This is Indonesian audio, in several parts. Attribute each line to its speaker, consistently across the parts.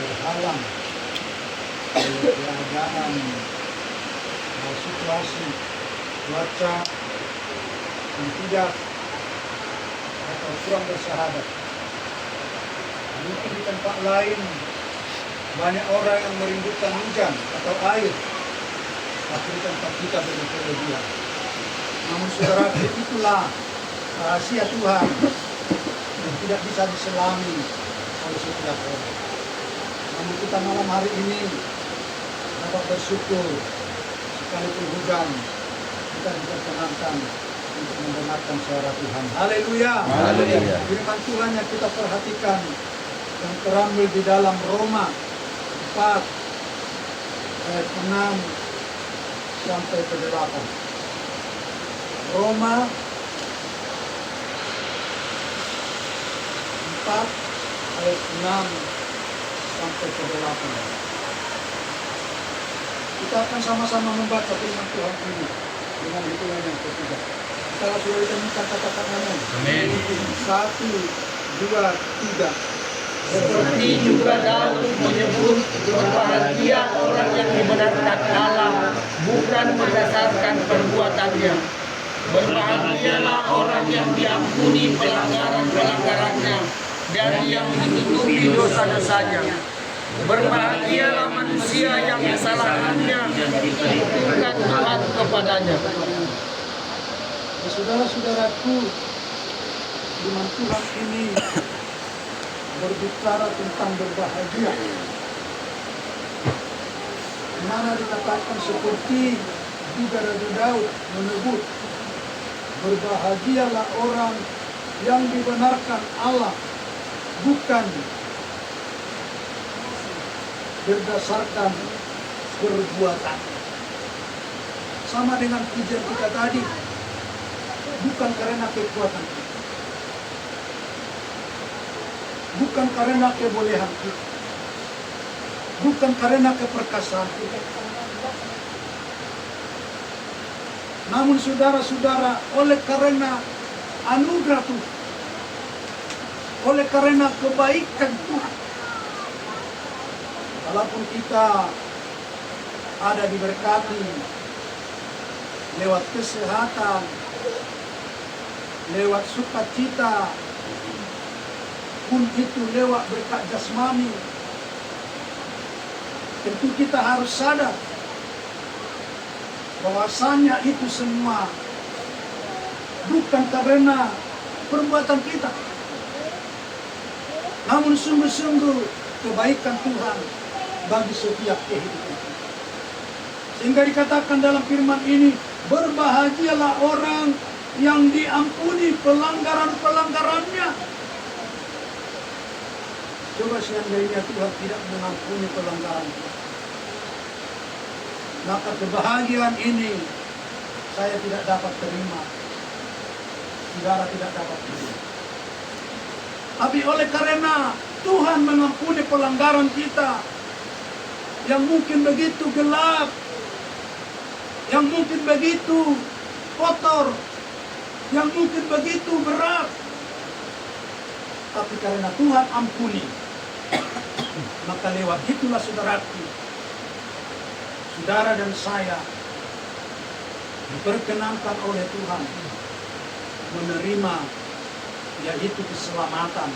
Speaker 1: terhalang oleh keadaan situasi cuaca yang tidak atau kurang bersahabat. Mungkin di tempat lain banyak orang yang merindukan hujan atau air, tapi di tempat kita begitu kelebihan. Namun saudara, itulah rahasia Tuhan yang tidak bisa diselami oleh setiap orang. Namun kita malam hari ini dapat bersyukur, sekalipun hujan kita diperkenankan untuk mendengarkan suara Tuhan. Haleluya.
Speaker 2: Haleluya.
Speaker 1: Firman Tuhan yang kita perhatikan yang terambil di dalam Roma 4 ayat 6 sampai ke 8. Roma 4 ayat 6 sampai ke 8. Kita akan sama-sama membaca firman Tuhan ini dengan hitungan yang ketiga. Kalau sudah ditemukan, katakan amin.
Speaker 2: Amin.
Speaker 1: 1, 2, 3.
Speaker 3: Seperti juga Daud menyebut, berbahagia orang yang dibenarkan Allah, bukan berdasarkan perbuatannya. Berbahagialah orang yang diampuni pelanggaran-pelanggarannya dan yang ditutupi dosa-dosanya. Berbahagialah manusia yang kesalahannya bukan Tuhan kepadanya.
Speaker 1: Saudara-saudaraku, firman Tuhan ini berbicara tentang berbahagia. Mana dikatakan seperti juga Raja Daud menyebut, berbahagialah orang yang dibenarkan Allah, bukan berdasarkan perbuatan. Sama dengan pujian kita tadi, bukan karena kekuatan kita, bukan karena kebolehan kita, bukan karena keperkasaan kita. Namun saudara-saudara, oleh karena anugerah Tuhan, oleh karena kebaikan Tuhan, walaupun kita ada diberkati lewat kesehatan, lewat sukacita, pun itu lewat berkat jasmani, tentu kita harus sadar bahwasanya itu semua bukan karena perbuatan kita, namun sungguh-sungguh kebaikan Tuhan bagi setiap kehidupan. Sehingga dikatakan dalam firman ini, berbahagialah orang yang diampuni pelanggaran-pelanggarannya. Coba seandainya Tuhan tidak mengampuni pelanggaran kita, maka kebahagiaan ini saya tidak dapat terima, saudara tidak dapat terima. Tapi oleh karena Tuhan mengampuni pelanggaran kita yang mungkin begitu gelap, yang mungkin begitu kotor, yang mungkin begitu berat, tapi karena Tuhan ampuni, maka lewat itulah saudaraku, saudara dan saya diperkenankan oleh Tuhan menerima yaitu keselamatan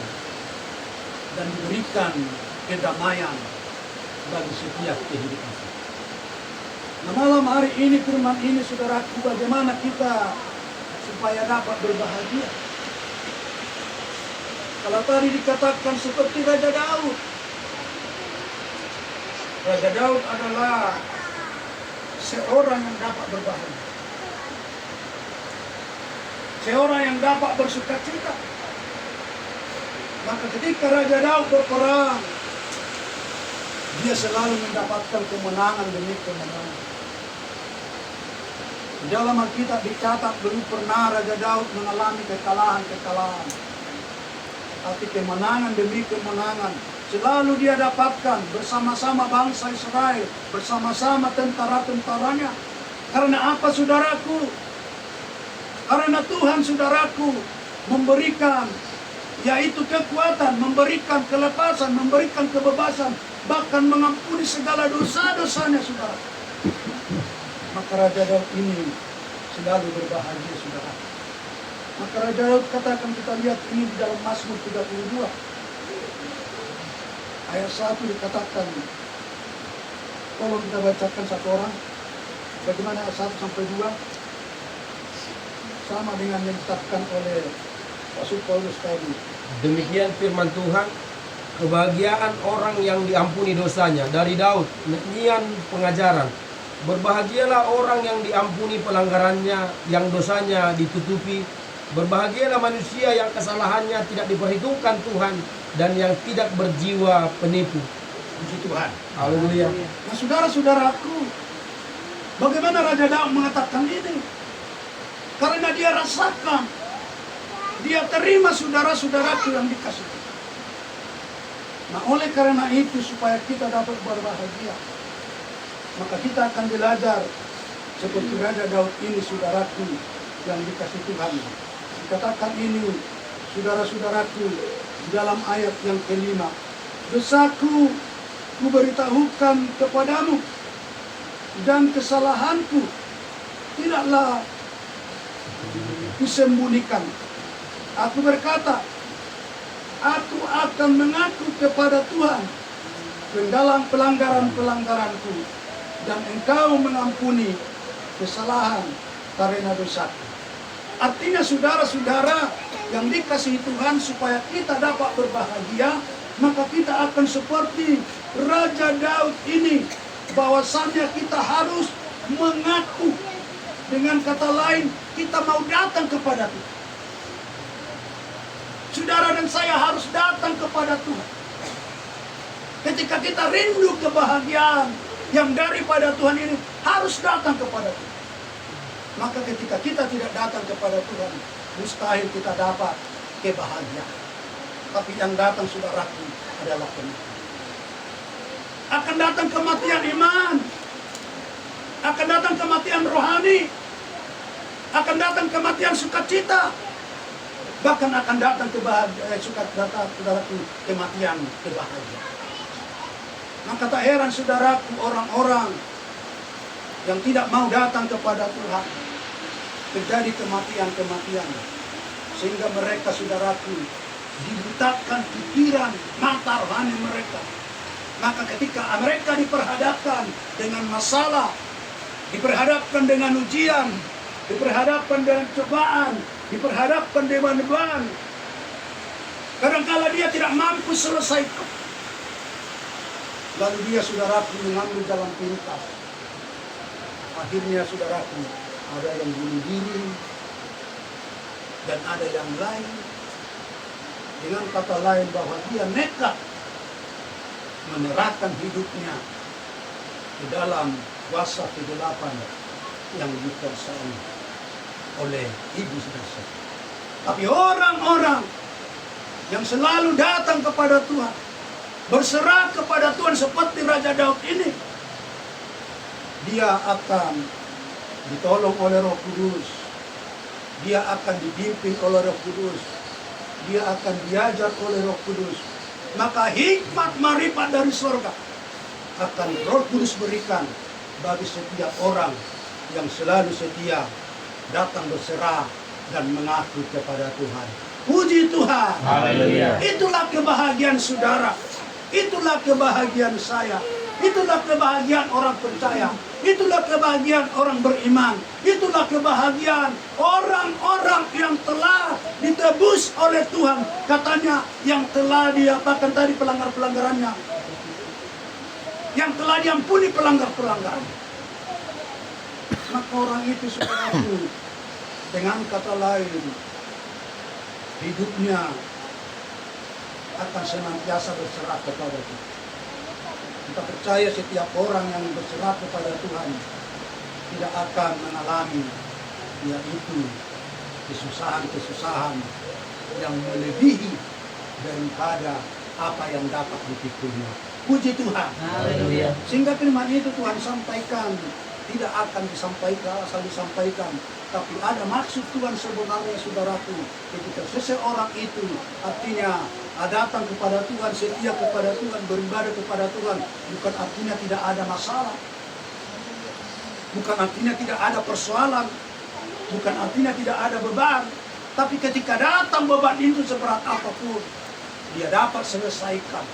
Speaker 1: dan diberikan kedamaian bagi setiap kehidupan. Nah, malam hari ini firman ini saudaraku, bagaimana kita supaya dapat berbahagia? Kalau tadi dikatakan seperti Raja Daud, Raja Daud adalah seorang yang dapat berbahagia, seorang yang dapat bersukacita. Maka ketika Raja Daud berperang, dia selalu mendapatkan kemenangan demi kemenangan. Di dalam Alkitab dicatat belum pernah Raja Daud mengalami kekalahan-kekalahan, tapi kemenangan demi kemenangan selalu dia dapatkan bersama-sama bangsa Israel, bersama-sama tentara-tentaranya. Karena apa, saudaraku? Karena Tuhan, saudaraku, memberikan yaitu kekuatan, memberikan kelepasan, memberikan kebebasan, bahkan mengampuni segala dosa-dosanya, saudara. Maka Raja Daud ini selalu berbahagia, saudara. Maka Raja Daud katakan, kita lihat ini di dalam Mazmur 32 ayat 1 dikatakan, tolong kita bacakan satu orang, bagaimana ayat 1 sampai 2 sama dengan yang ditetapkan oleh Rasul Paulus tadi.
Speaker 3: Demikian firman Tuhan, kebahagiaan orang yang diampuni dosanya. Dari Daud, nyanyian pengajaran. Berbahagialah orang yang diampuni pelanggarannya, yang dosanya ditutupi. Berbahagialah manusia yang kesalahannya tidak diperhitungkan Tuhan, dan yang tidak berjiwa penipu.
Speaker 1: Puji Tuhan.
Speaker 3: Haleluya.
Speaker 1: Nah, saudara-saudaraku, bagaimana Raja Daud mengatakan ini? Karena dia rasakan, dia terima saudara-saudaraku yang dikasih. Nah, oleh karena itu, supaya kita dapat berbahagia, maka kita akan belajar seperti Raja Daud ini, saudaraku yang dikasih Tuhan. Dikatakan ini, saudara-saudaraku, di dalam ayat yang kelima, dosaku kuberitahukan kepadamu, dan kesalahanku tidaklah disembunyikan. Aku berkata, aku akan mengaku kepada Tuhan dalam pelanggaran-pelanggaranku, dan Engkau mengampuni kesalahan karena dosaku. Artinya, saudara-saudara yang dikasihi Tuhan, supaya kita dapat berbahagia, maka kita akan seperti Raja Daud ini, bahwasannya kita harus mengaku. Dengan kata lain, kita mau datang kepada Tuhan. Saudara dan saya harus datang kepada Tuhan. Ketika kita rindu kebahagiaan yang daripada Tuhan ini, harus datang kepada Tuhan. Maka ketika kita tidak datang kepada Tuhan, mustahil kita dapat kebahagiaan. Tapi yang datang, saudaraku, adalah kematian. Akan datang kematian iman, akan datang kematian rohani, akan datang kematian sukacita, bahkan akan datang kematian kebahagiaan. Maka tak heran, saudaraku, orang-orang yang tidak mau datang kepada Tuhan, terjadi kematian-kematian, sehingga mereka, saudaraku, dibutakan pikiran, mata rohani mereka. Maka ketika mereka diperhadapkan dengan masalah, diperhadapkan dengan ujian, diperhadapkan dengan cobaan, diperhadapkan dengan beban, kadangkala dia tidak mampu selesaikan. Lalu dia, saudaraku, mengambil jalan pintas. Akhirnya, saudaraku, ada yang bunuh diri, dan ada yang lain. Dengan kata lain, bahwa dia nekat menyerahkan hidupnya ke dalam kuasa kegelapan yang dikuasai oleh iblis dan setan. Tapi orang-orang yang selalu datang kepada Tuhan, berserah kepada Tuhan seperti Raja Daud ini, dia akan ditolong oleh Roh Kudus, dia akan dipimpin oleh Roh Kudus, dia akan diajar oleh Roh Kudus. Maka hikmat marifat dari surga akan Roh Kudus berikan bagi setiap orang yang selalu setia datang berserah dan mengaku kepada Tuhan. Puji Tuhan.
Speaker 3: Haleluya.
Speaker 1: Itulah kebahagiaan saudara. Itulah kebahagiaan saya. Itulah kebahagiaan orang percaya. Itulah kebahagiaan orang beriman. Itulah kebahagiaan orang-orang yang telah ditebus oleh Tuhan. Katanya yang telah diapakan tadi pelanggar-pelanggarannya, yang telah diampuni pelanggar-pelanggaran. Maka orang itu, saudaraku, dengan kata lain, hidupnya akan senantiasa berserah kepada Tuhan. Kita percaya setiap orang yang berserah kepada Tuhan tidak akan mengalami yaitu kesusahan-kesusahan yang melebihi daripada apa yang dapat dipikunya. Puji Tuhan.
Speaker 3: Haleluya.
Speaker 1: Sehingga firman itu Tuhan sampaikan tidak akan disampaikan asal disampaikan, Tapi ada maksud Tuhan sebenarnya saudaraku. Ketika seseorang itu artinya datang kepada Tuhan, setia kepada Tuhan, beribadah kepada Tuhan, bukan artinya tidak ada masalah. Bukan artinya tidak ada persoalan. Bukan artinya tidak ada beban. Tapi ketika datang beban itu seberat apapun, dia dapat selesaikan.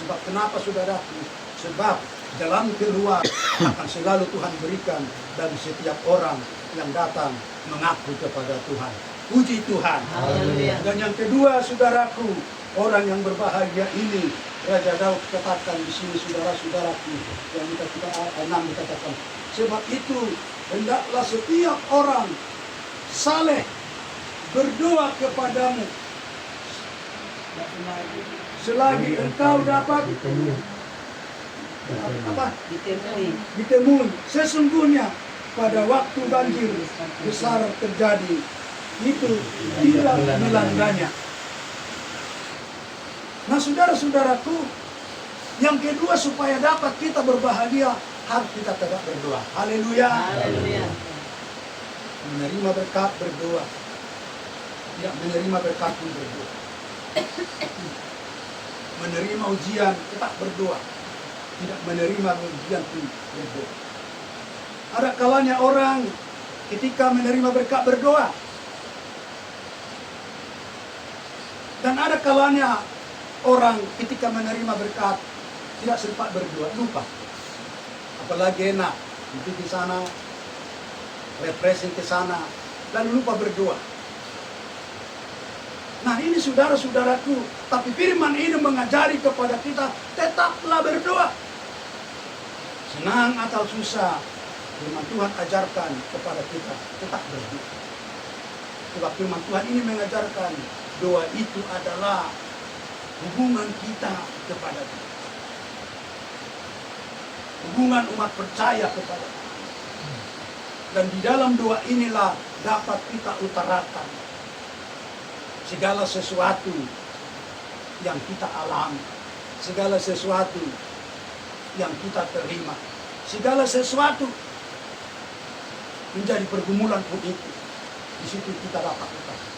Speaker 1: Sebab kenapa saudaraku? Sebab jalan keluar akan selalu Tuhan berikan dari setiap orang yang datang mengaku kepada Tuhan. Puji Tuhan.
Speaker 2: Haleluya.
Speaker 1: Dan yang kedua saudaraku, orang yang berbahagia ini, Raja Daud katakan di sini saudara-saudaraku, yang kita 6 dikatakan, sebab itu hendaklah setiap orang saleh berdoa kepadamu selagi engkau dapat ditemui. Sesungguhnya pada waktu banjir besar terjadi, itu tidak melandanya. Nah saudara-saudaraku, yang kedua supaya dapat kita berbahagia, harus kita tetap berdoa. Haleluya.
Speaker 2: Haleluya.
Speaker 1: Menerima berkat berdoa. Tidak menerima berkat pun berdoa. Menerima ujian tetap berdoa. Tidak menerima ujian pun berdoa. Ada kalanya orang ketika menerima berkat berdoa. Dan ada kalanya orang ketika menerima berkat tidak sempat berdoa, lupa. Apalagi enak, nanti di sana, refreshing ke sana, dan lupa berdoa. Nah ini saudara-saudaraku, tapi firman ini mengajari kepada kita, tetaplah berdoa. Senang atau susah, firman Tuhan ajarkan kepada kita, tetap berdoa. Sebab firman Tuhan ini mengajarkan, doa itu adalah hubungan kita kepada Tuhan. Hubungan umat percaya kepada Tuhan. Dan di dalam doa inilah dapat kita utarakan segala sesuatu yang kita alami, segala sesuatu yang kita terima, segala sesuatu menjadi pergumulan pun itu. Di situ kita dapat utarakan.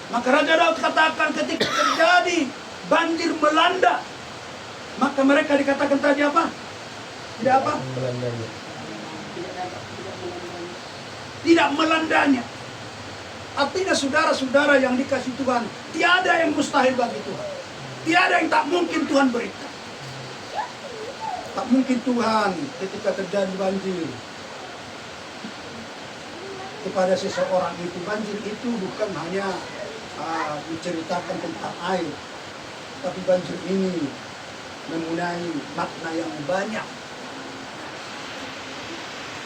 Speaker 1: Maka Raja Daud katakan ketika terjadi banjir melanda, maka mereka dikatakan tadi apa? Tidak apa?
Speaker 3: Melandanya.
Speaker 1: Tidak melandanya. Artinya saudara-saudara yang dikasih Tuhan, tiada yang mustahil bagi Tuhan. Tiada yang tak mungkin Tuhan berikan. Tak mungkin Tuhan ketika terjadi banjir kepada seseorang itu. Banjir itu bukan hanya menceritakan tentang air, tapi banjir ini mempunyai makna yang banyak.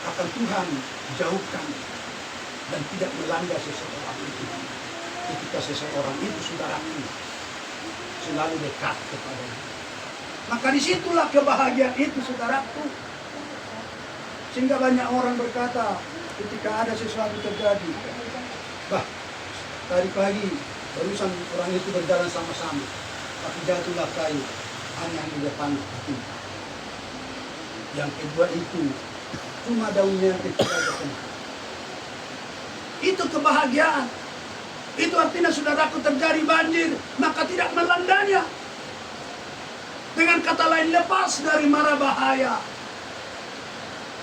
Speaker 1: Akan Tuhan jauhkan dan tidak melanda seseorang itu. Ketika seseorang itu saudaraku selalu dekat kepadanya. Maka disitulah kebahagiaan itu saudaraku. Sehingga banyak orang berkata ketika ada sesuatu terjadi, bah tadi pagi barusan orang itu berjalan sama-sama, tapi jatuhlah kayu hanya di depan hati. Yang kedua itu cuma daunnya yang kecil saja kena. Itu kebahagiaan. Itu artinya saudaraku terjadi banjir, maka tidak melandanya. Dengan kata lain, lepas dari mara bahaya,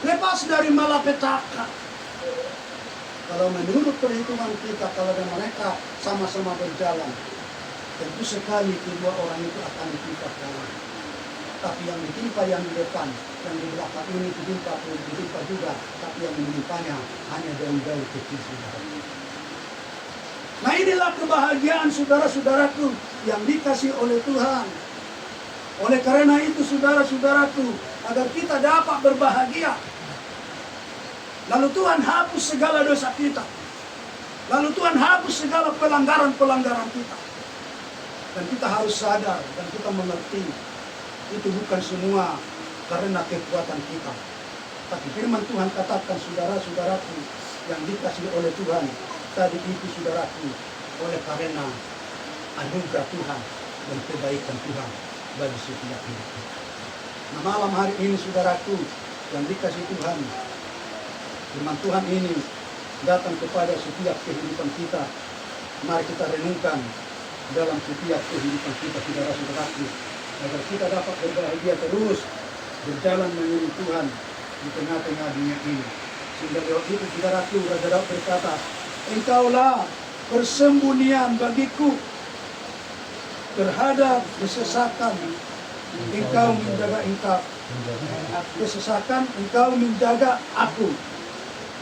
Speaker 1: lepas dari malapetaka. Kalau menurut perhitungan kita, kalau ada mereka sama-sama berjalan, tentu sekali kedua orang itu akan ditimpa kalah. Tapi yang ditimpa yang di depan, yang di belakang ini ditimpa juga, tapi yang menimpanya hanya daun-daun kecil saudara. Nah inilah kebahagiaan saudara-saudaraku yang dikasih oleh Tuhan. Oleh karena itu saudara-saudaraku, agar kita dapat berbahagia, lalu Tuhan hapus segala dosa kita. Lalu Tuhan hapus segala pelanggaran-pelanggaran kita. Dan kita harus sadar dan kita mengerti, itu bukan semua karena kekuatan kita. Tapi firman Tuhan katakan saudara-saudaraku yang dikasih oleh Tuhan, tadi itu saudaraku, oleh karena anugerah Tuhan dan kebaikan Tuhan bagi setiap hidup kita. Nah malam hari ini saudaraku yang dikasih Tuhan, firman Tuhan ini datang kepada setiap kehidupan kita. Mari kita renungkan dalam setiap kehidupan kita, saudara-saudaraku, agar kita dapat berbahagia terus berjalan mengiring Tuhan di tengah-tengah dunia ini. Sehingga lewat itu, saudaraku, Raja Daud berkata, Engkaulah persembunyian bagiku terhadap kesesakan. Engkau menjaga kesesakan, Engkau menjaga aku.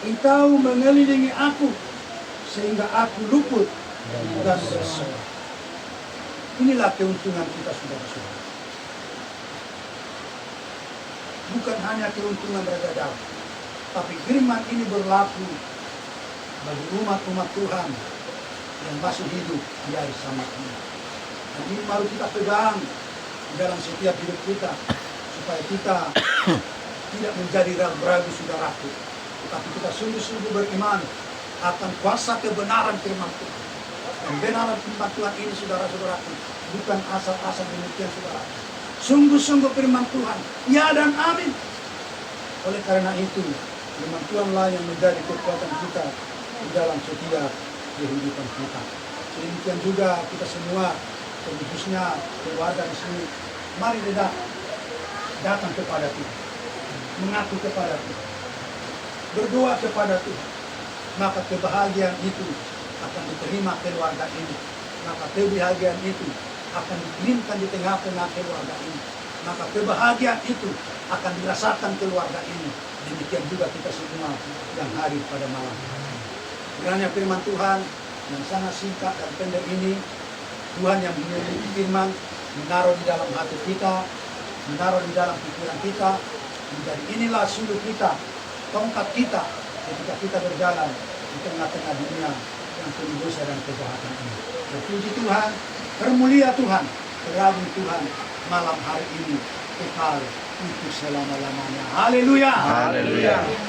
Speaker 1: Engkau mengelilingi aku sehingga aku luput dan bersih. Inilah keuntungan kita, saudara-saudara. Bukan hanya keuntungan Raja Daud, tapi firman ini berlaku bagi umat-umat Tuhan yang masih hidup di hari sama ini. Dan ini baru kita pegang dalam setiap hidup kita, supaya kita tidak menjadi ragu-ragu, saudaraku, tetapi kita sungguh-sungguh beriman akan kuasa kebenaran firman Tuhan. Dan kebenaran firman Tuhan ini, saudara-saudaraku, bukan asal-asal demikian, saudara. Sungguh-sungguh firman Tuhan, ya dan amin. Oleh karena itu, firman Tuhanlah yang menjadi kekuatan kita di dalam setiap kehidupan kita. Demikian juga kita semua, khususnya keluarga di sini, mari kita datang kepada Tuhan, mengaku kepada Tuhan, berdoa kepada Tuhan. Maka kebahagiaan itu akan diterima keluarga ini. Maka kebahagiaan itu akan dikirimkan di tengah-tengah keluarga ini. Maka kebahagiaan itu akan dirasakan keluarga ini. Demikian juga kita semua yang hadir pada malam. Kiranya firman Tuhan yang sangat singkat dan pendek ini, Tuhan yang memiliki firman menaruh di dalam hati kita, menaruh di dalam pikiran kita, menjadi inilah suluh kita, tongkat kita ketika kita berjalan di tengah-tengah dunia yang penuh dosa dan kejahatan ini. Terpuji Tuhan, termulia Tuhan, teragung Tuhan malam hari ini kekal untuk selama-lamanya. Haleluya.
Speaker 2: Haleluya.
Speaker 1: Amin.